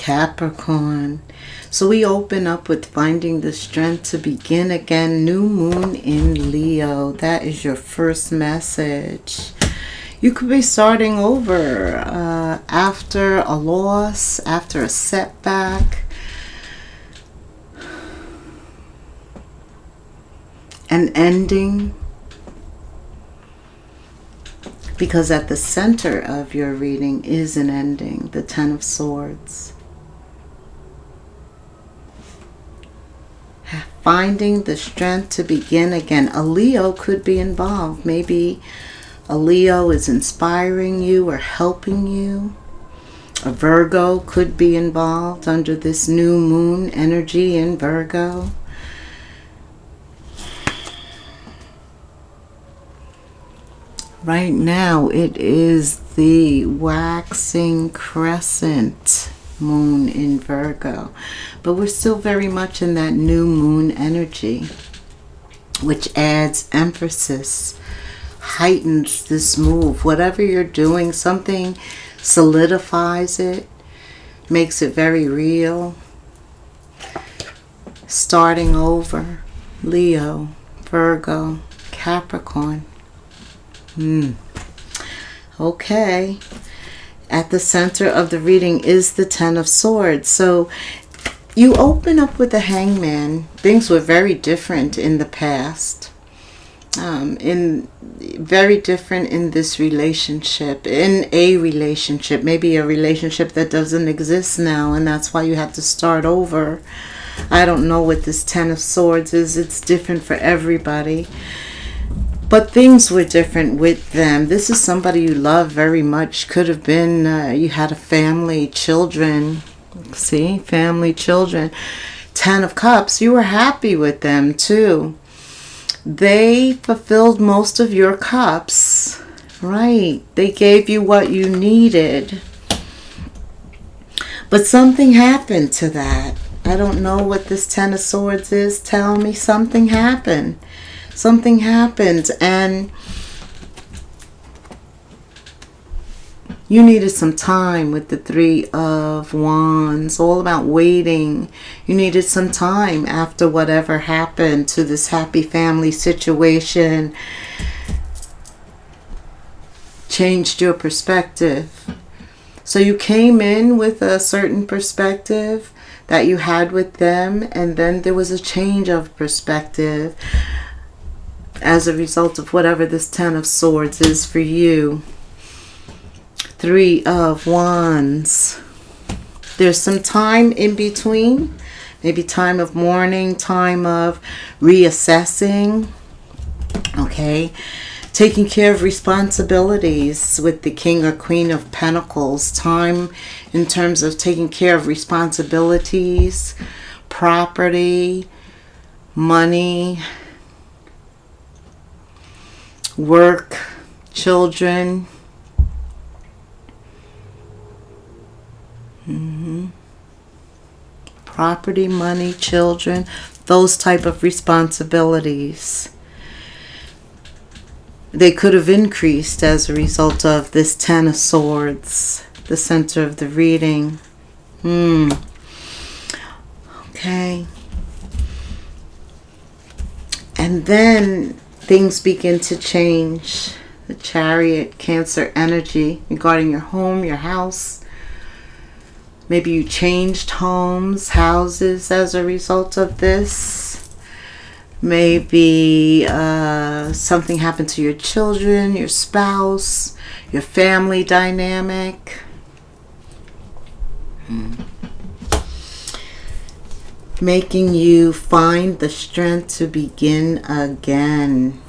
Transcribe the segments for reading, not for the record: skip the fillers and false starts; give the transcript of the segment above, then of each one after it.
Capricorn. So we open up with finding the strength to begin again. New moon in Leo. That is your first message. You could be starting over after a loss, after a setback. An ending. Because at the center of your reading is an ending. The Ten of Swords. Finding the strength to begin again. A Leo could be involved. Maybe a Leo is inspiring you or helping you. A Virgo could be involved under this new moon energy in Virgo. Right now it is the waxing crescent moon in Virgo, but we're still very much in that new moon energy, which adds emphasis, heightens this move. Whatever you're doing, something solidifies it, makes it very real. Starting over. Leo, Virgo, Capricorn. Okay. At the center of the reading is the Ten of Swords. So you open up with the Hangman. Things were very different in the past. Very different in this relationship. In a relationship. Maybe a relationship that doesn't exist now. And that's why you have to start over. I don't know what this Ten of Swords is. It's different for everybody. But things were different with them. This is somebody you love very much. Could have been, you had a family, children. See? Family, children. Ten of Cups. You were happy with them too. They fulfilled most of your cups. Right. They gave you what you needed. But something happened to that. I don't know what this Ten of Swords is. Tell me something happened. Something happened and you needed some time with the Three of Wands. All about waiting. You needed some time after whatever happened to this happy family situation. Changed your perspective. So you came in with a certain perspective that you had with them, and then there was a change of perspective as a result of whatever this Ten of Swords is for you. Three of Wands. There's some time in between. Maybe time of mourning, time of reassessing. Okay. Taking care of responsibilities with the King or Queen of Pentacles. Time in terms of taking care of responsibilities, property, money, work, children. Property, money, children, those type of responsibilities. They could have increased as a result of this Ten of Swords, the center of the reading. Okay. And then things begin to change. The Chariot, Cancer energy regarding your home, your house. Maybe you changed homes, houses as a result of this. Maybe something happened to your children, your spouse, your family dynamic. Making you find the strength to begin again.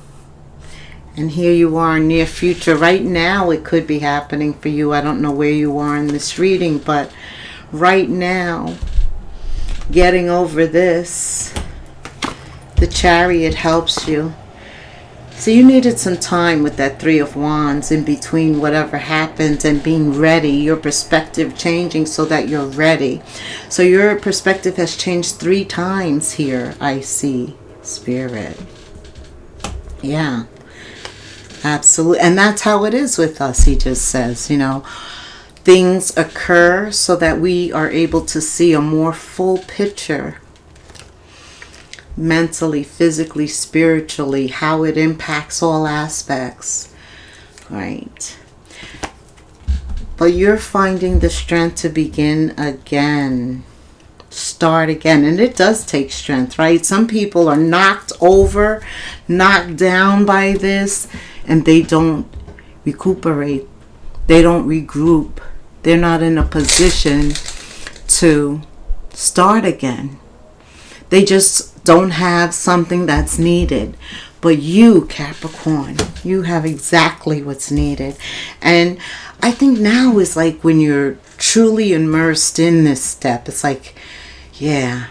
And here you are, near future. Right now it could be happening for you. I don't know where you are in this reading, but right now, getting over this, the Chariot helps you. So you needed some time with that Three of Wands in between whatever happened and being ready. Your perspective changing so that you're ready. So your perspective has changed 3 times here, I see, Spirit. Absolutely. And that's how it is with us, he just says, you know. things occur so that we are able to see a more full picture, mentally, physically, spiritually, how it impacts all aspects, right? But you're finding the strength to begin again, start again. And it does take strength, right? Some people are knocked over, knocked down by this, and they don't recuperate. They don't regroup. They're not in a position to start again. They just don't have something that's needed. But you, Capricorn, you have exactly what's needed. And I think now is like when you're truly immersed in this step. It's like, yeah,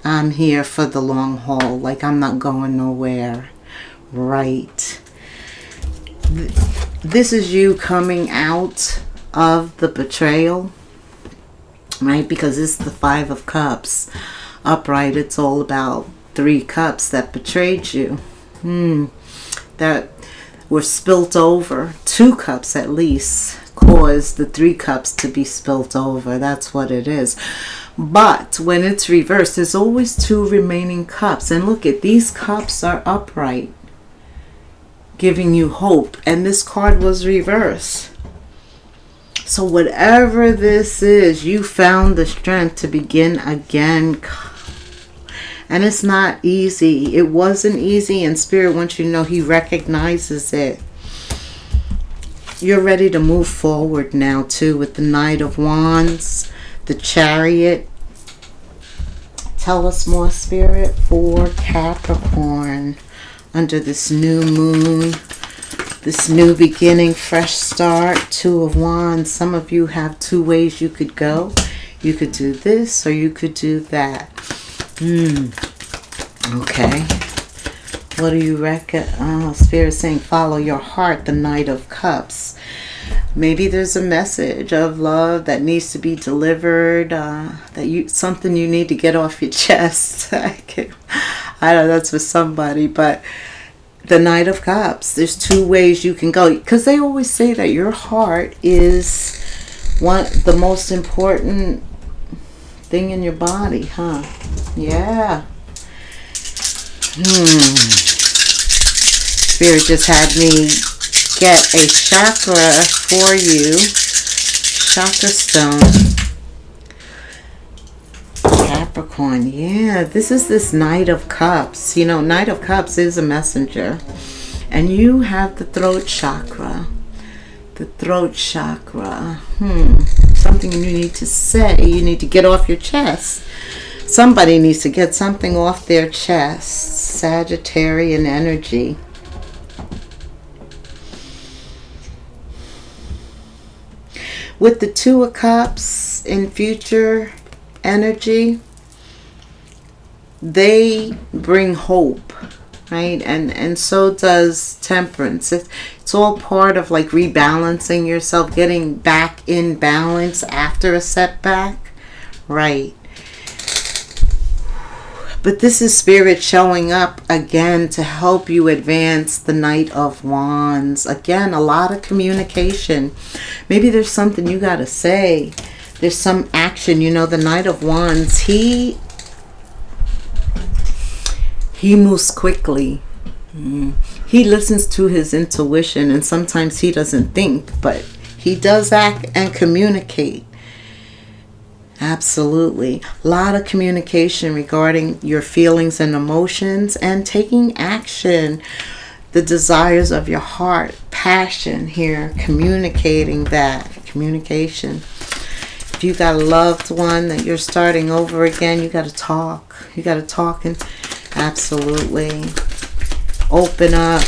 I'm here for the long haul. Like, I'm not going nowhere. Right. This is you coming out of the betrayal, right? Because it's the Five of Cups. Upright, it's all about 3 cups that betrayed you. That were spilt over. 2 cups at least caused the 3 cups to be spilt over. That's what it is. But when it's reversed, there's always 2 remaining cups. And look at these cups are upright, giving you hope. And this card was reversed. So whatever this is, you found the strength to begin again. And it's not easy. It wasn't easy, and Spirit wants you to know He recognizes it. You're ready to move forward now too with the Knight of Wands, the Chariot. Tell us more, Spirit, for Capricorn under this new moon, this new beginning, fresh start, 2 of Wands. Some of you have 2 ways you could go. You could do this or you could do that. Okay. What do you reckon? Spirit saying follow your heart, the Knight of Cups. Maybe there's a message of love that needs to be delivered, something you need to get off your chest. I don't know, that's for somebody, but the Knight of Cups, there's 2 ways you can go, because they always say that your heart is the most important thing in your body, huh? Yeah. Spirit just had me get a chakra for you. Chakra stone. Capricorn, yeah. This is this Knight of Cups. You know, Knight of Cups is a messenger. And you have the throat chakra. The throat chakra. Something you need to say. You need to get off your chest. Somebody needs to get something off their chest. Sagittarian energy. With the 2 of Cups in future energy, they bring hope, right? And so does Temperance. It's all part of like rebalancing yourself, getting back in balance after a setback, right? But this is Spirit showing up again to help you advance the Knight of Wands. Again, a lot of communication. Maybe there's something you got to say. There's some action. You know, the Knight of Wands, he moves quickly. He listens to his intuition, and sometimes he doesn't think, but he does act and communicate. Absolutely. A lot of communication regarding your feelings and emotions and taking action. The desires of your heart, passion here, communicating that. Communication. If you got a loved one that you're starting over again, you got to talk. You got to talk and absolutely open up.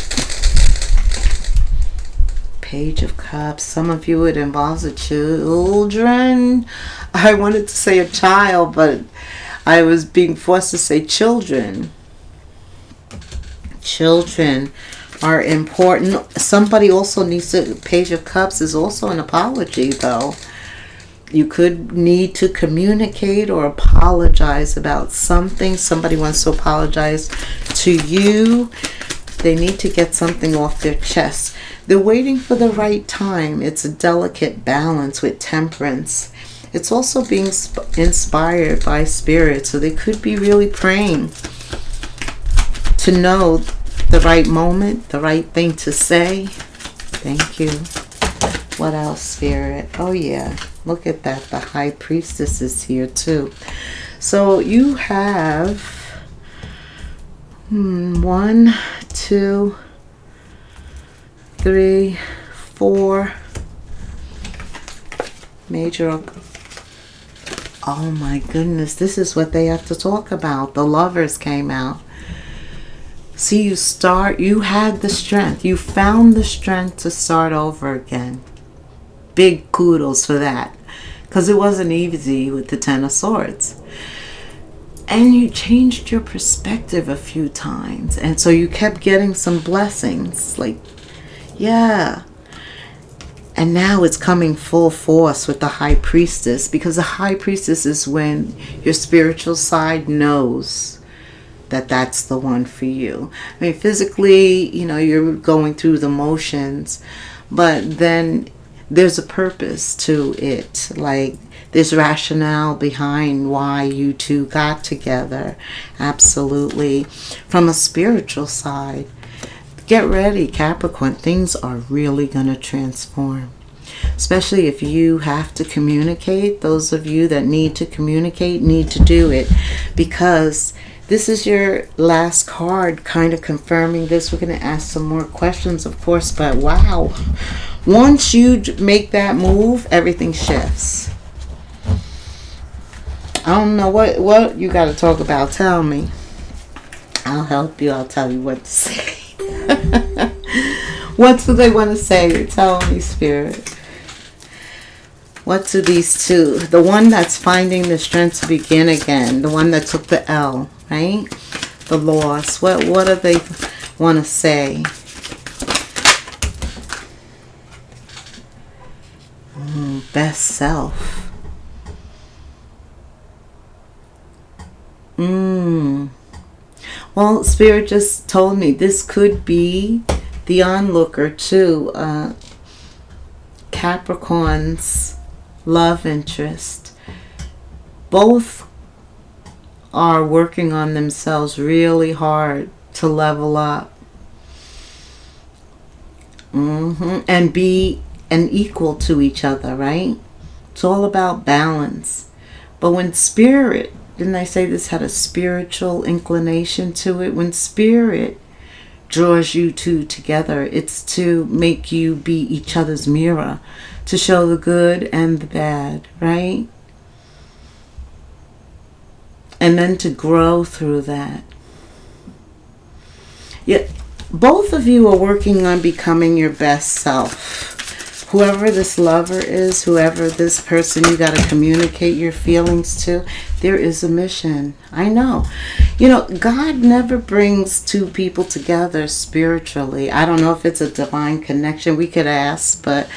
Page of Cups. Some of you, it involves the children. I wanted to say a child, but I was being forced to say children. Children are important. Somebody also needs to, Page of Cups is also an apology, though. You could need to communicate or apologize about something. Somebody wants to apologize to you. They need to get something off their chest. They're waiting for the right time. It's a delicate balance with temperance. It's also being inspired by spirit. So they could be really praying to know the right moment, the right thing to say. Thank you. What else, Spirit? Oh, yeah. Look at that. The High Priestess is here, too. So you have 1, 2, 3, 4 major. Oh, my goodness. This is what they have to talk about. The Lovers came out. See, you had the strength. You found the strength to start over again. Big kudos for that. Because it wasn't easy with the Ten of Swords. And you changed your perspective a few times. And so you kept getting some blessings. Like, yeah. And now it's coming full force with the High Priestess. Because the High Priestess is when your spiritual side knows that that's the one for you. I mean, physically, you're going through the motions, but then there's a purpose to it. Like, there's rationale behind why you two got together. Absolutely. From a spiritual side, get ready, Capricorn. Things are really going to transform. Especially if you have to communicate. Those of you that need to communicate need to do it, because this is your last card kind of confirming this. We're going to ask some more questions, of course, but wow. Once you make that move, everything shifts. I don't know what you got to talk about. Tell me. I'll help you. I'll tell you what to say. What do they want to say? Tell me, Spirit. What do these two? The one that's finding the strength to begin again. The one that took the L, right? The loss. What do they want to say? Best self. Well, Spirit just told me this could be the onlooker to Capricorn's love interest. Both are working on themselves really hard to level up and be an equal to each other, right? It's all about balance. But when Spirit, didn't I say this had a spiritual inclination to it? When Spirit draws you two together, it's to make you be each other's mirror, to show the good and the bad, right? And then to grow through that. Yeah, both of you are working on becoming your best self. Whoever this lover is, whoever this person you got to communicate your feelings to, there is a mission. I know. God never brings two people together spiritually. I don't know if it's a divine connection. We could ask, but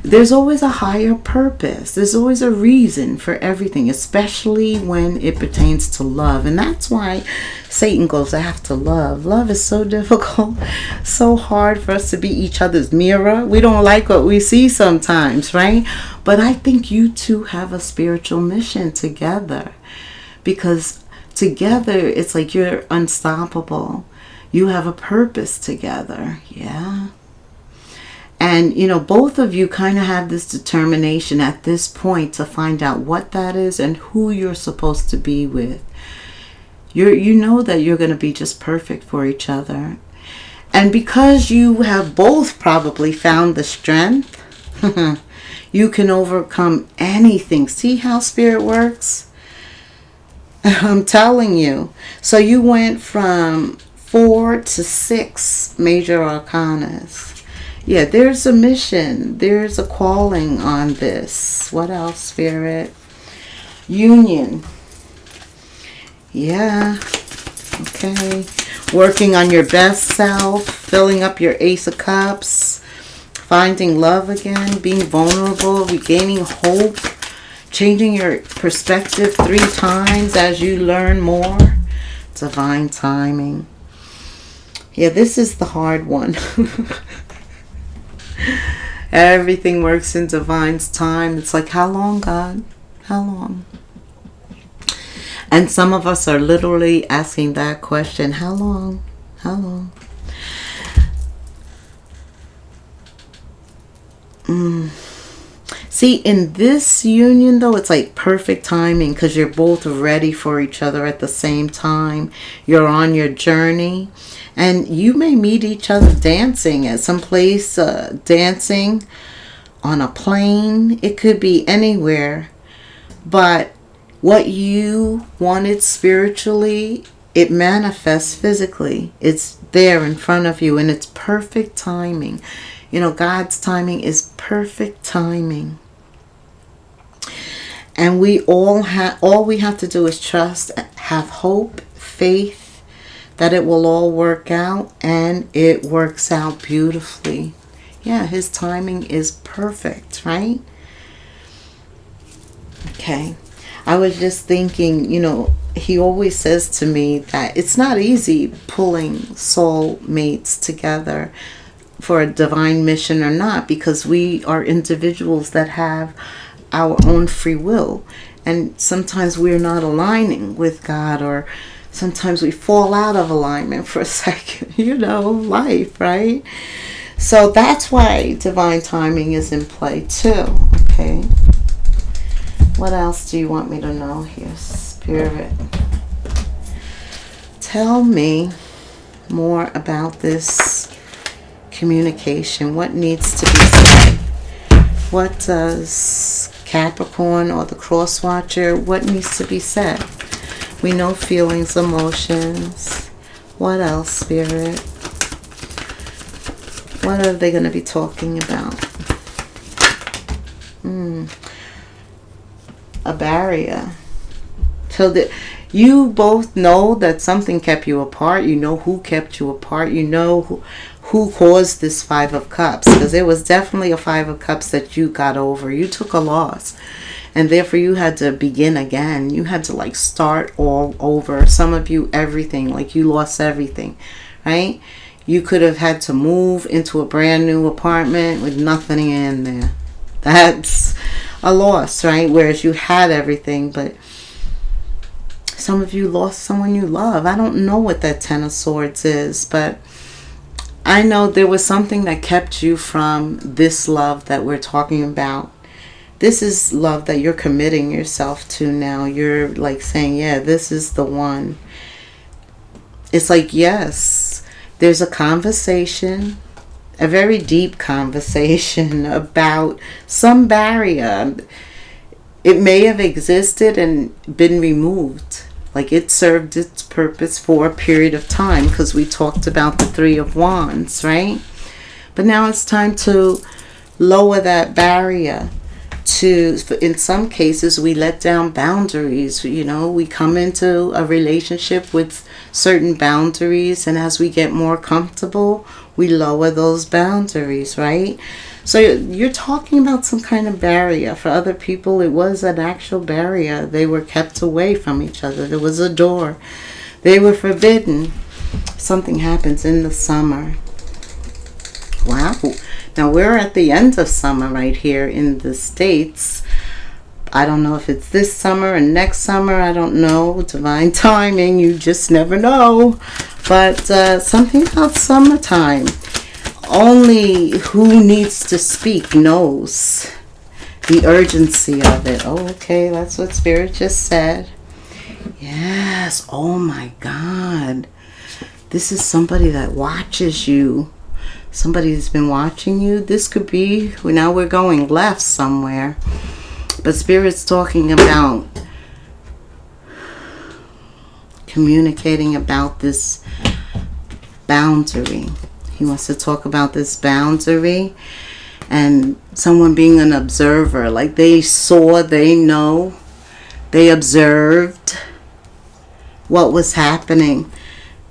there's always a higher purpose. There's always a reason for everything, especially when it pertains to love. And that's why Satan goes after love. Love is so difficult, so hard for us to be each other's mirror. We don't like what we see sometimes, right? But I think you two have a spiritual mission together, because together it's like you're unstoppable. You have a purpose together. Yeah. And, both of you kind of have this determination at this point to find out what that is and who you're supposed to be with. You know that you're going to be just perfect for each other. And because you have both probably found the strength, you can overcome anything. See how Spirit works? I'm telling you. So you went from 4 to 6 major arcanas. Yeah, there's a mission. There's a calling on this. What else, Spirit? Union. Yeah. Okay. Working on your best self. Filling up your Ace of Cups. Finding love again. Being vulnerable. Regaining hope. Changing your perspective 3 times as you learn more. Divine timing. Yeah, this is the hard one. Everything works in divine time. It's like, how long, God? How long? And some of us are literally asking that question, how long? How long? See, in this union, though, it's like perfect timing because you're both ready for each other at the same time. You're on your journey. And you may meet each other dancing at some place, dancing on a plane. It could be anywhere. But what you wanted spiritually, it manifests physically. It's there in front of you, and it's perfect timing. You know, God's timing is perfect timing. And we all we have to do is trust, have hope, faith that it will all work out, and it works out beautifully. Yeah, his timing is perfect, right? Okay. I was just thinking, you know, he always says to me that it's not easy pulling soul mates together for a divine mission or not, because we are individuals that have our own free will, and sometimes we're not aligning with God, or sometimes we fall out of alignment for a second. You know, life, right? So that's why divine timing is in play too. Okay, what else do you want me to know here, Spirit? Tell me more about this communication. What needs to be said? What does Capricorn or the cross watcher, what needs to be said? We know feelings, emotions. What else, Spirit? What are they going to be talking about? A barrier. So that you both know that something kept you apart. You know who kept you apart. You know who caused this Five of Cups, because it was definitely a Five of Cups that you got over. You took a loss, and therefore you had to begin again. You had to like start all over. Some of you, everything, like you lost everything, right? You could have had to move into a brand new apartment with nothing in there. That's a loss, right? Whereas you had everything, but some of you lost someone you love. I don't know what that Ten of Swords is, but I know there was something that kept you from this love that we're talking about. This is love that you're committing yourself to now. You're like saying, yeah, this is the one. It's like, yes, there's a conversation, a very deep conversation about some barrier. It may have existed and been removed. Like it served its purpose for a period of time, because we talked about the Three of Wands, right? But now it's time to lower that barrier. In some cases, we let down boundaries. You know, we come into a relationship with certain boundaries, and as we get more comfortable, we lower those boundaries, right? So you're talking about some kind of barrier. For other people, it was an actual barrier. They were kept away from each other. There was a door. They were forbidden. Something happens in the summer. Wow. Now we're at the end of summer right here in the States. I don't know if it's this summer or next summer. I don't know. Divine timing. You just never know. But something about summertime. Only who needs to speak knows the urgency of it. Oh, okay, that's what Spirit just said. Yes, oh my God. This is somebody that watches you. Somebody who's been watching you. This could be, now we're going left somewhere. But Spirit's talking about communicating about this boundary. He wants to talk about this boundary and someone being an observer. Like they saw, they know, they observed what was happening.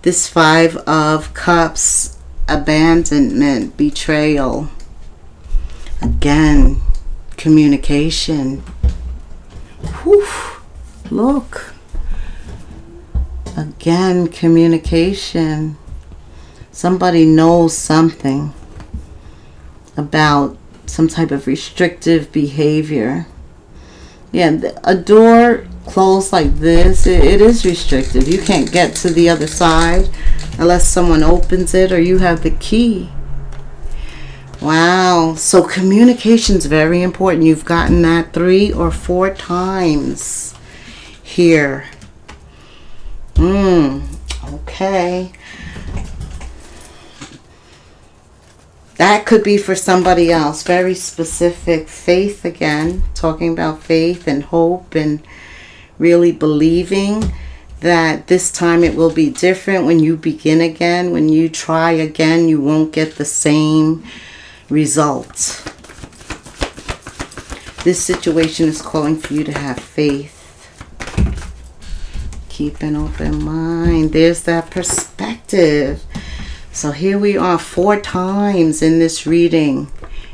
This Five of Cups, abandonment, betrayal. Again, communication. Whew, look. Again, communication. Somebody knows something. about some type of restrictive behavior. Yeah, a door closed like this, it is restrictive. You can't get to the other side unless someone opens it or you have the key. Wow. So communication is very important. You've gotten that 3 or 4 times here. Okay. That could be for somebody else. Very specific. Faith again. Talking about faith and hope and really believing that this time it will be different when you begin again. When you try again, you won't get the same results. This situation is calling for you to have faith. Keep an open mind. There's that perspective. So here we are 4 times in this reading.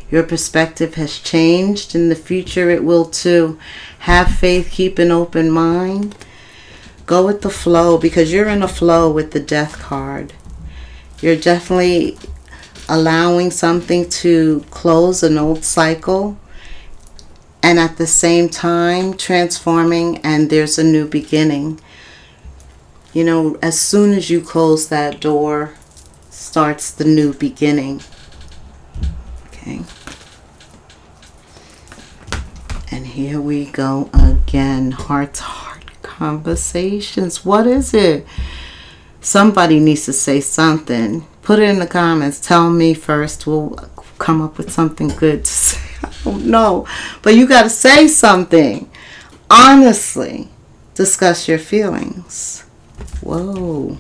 Your perspective has changed. In the future it will too. Have faith. Keep an open mind. Go with the flow, because you're in a flow with the Death card. You're definitely allowing something to close an old cycle, and at the same time transforming, and there's a new beginning. You know, as soon as you close that door, starts the new beginning. Okay. And here we go again. Heart-to-heart conversations. What is it? Somebody needs to say something. Put it in the comments. Tell me first. We'll come up with something good to say. I don't know. But you got to say something. Honestly. Discuss your feelings. Whoa.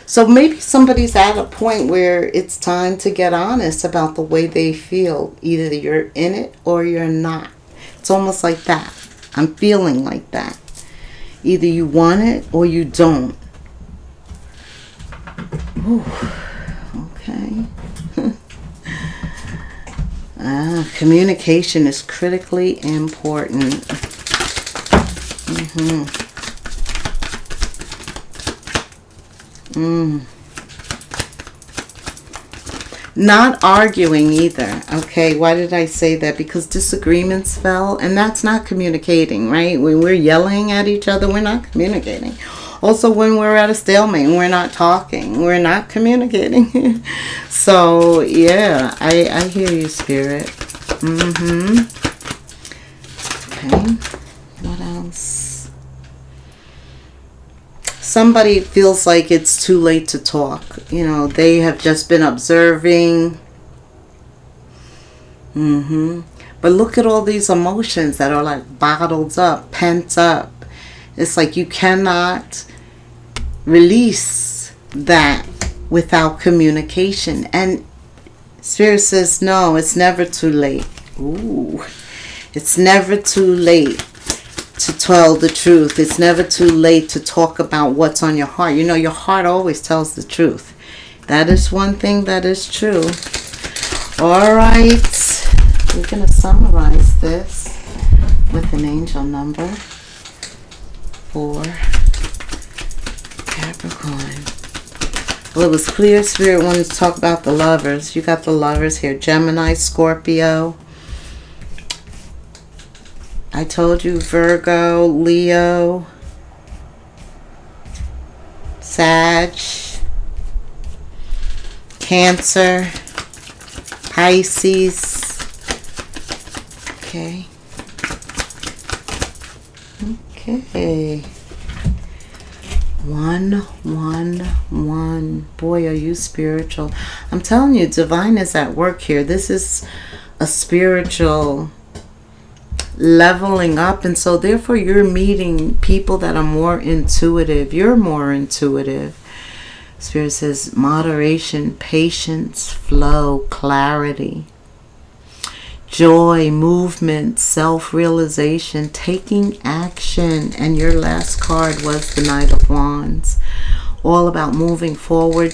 So maybe somebody's at a point where it's time to get honest about the way they feel. Either you're in it or you're not. It's almost like that. I'm feeling like that. Either you want it or you don't. Ooh, okay. Communication is critically important. Not arguing either. Okay, why did I say that? Because disagreements fell, and that's not communicating, right? When we're yelling at each other, we're not communicating. Also, when we're at a stalemate and we're not talking, we're not communicating. So, yeah, I hear you, Spirit. Okay, what else? Somebody feels like it's too late to talk. You know, they have just been observing. But look at all these emotions that are like bottled up, pent up. It's like you cannot release that without communication. And Spirit says, no, it's never too late. Ooh, it's never too late to tell the truth. It's never too late to talk about what's on your heart. You know, your heart always tells the truth. That is one thing that is true. All right. We're going to summarize this with an angel number 4. Capricorn. Well, it was clear Spirit wanted to talk about the lovers. You got the lovers here. Gemini, Scorpio. I told you Virgo, Leo, Sag, Cancer, Pisces. Okay. Okay. 1, 1, 1. Boy, are you spiritual. I'm telling you, divine is at work here. This is a spiritual leveling up, and so therefore you're meeting people that are more intuitive. You're more intuitive. Spirit says moderation, patience, flow, clarity, joy, movement, self-realization, taking action. And your last card was the Knight of Wands. All about moving forward,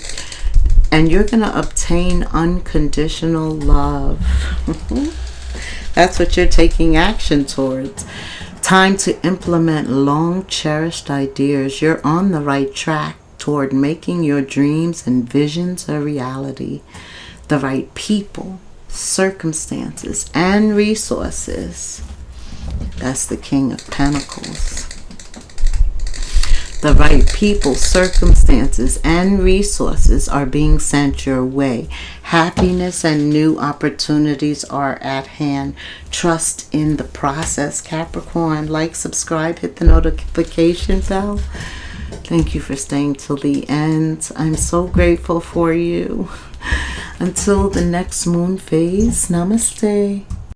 and you're going to obtain unconditional love. That's what you're taking action towards. Time to implement long cherished ideas. You're on the right track toward making your dreams and visions a reality. The right people, circumstances, and resources. That's the King of Pentacles. The right people, circumstances, and resources are being sent your way. Happiness and new opportunities are at hand. Trust in the process, Capricorn. Like, subscribe, hit the notification bell. Thank you for staying till the end. I'm so grateful for you. Until the next moon phase, namaste.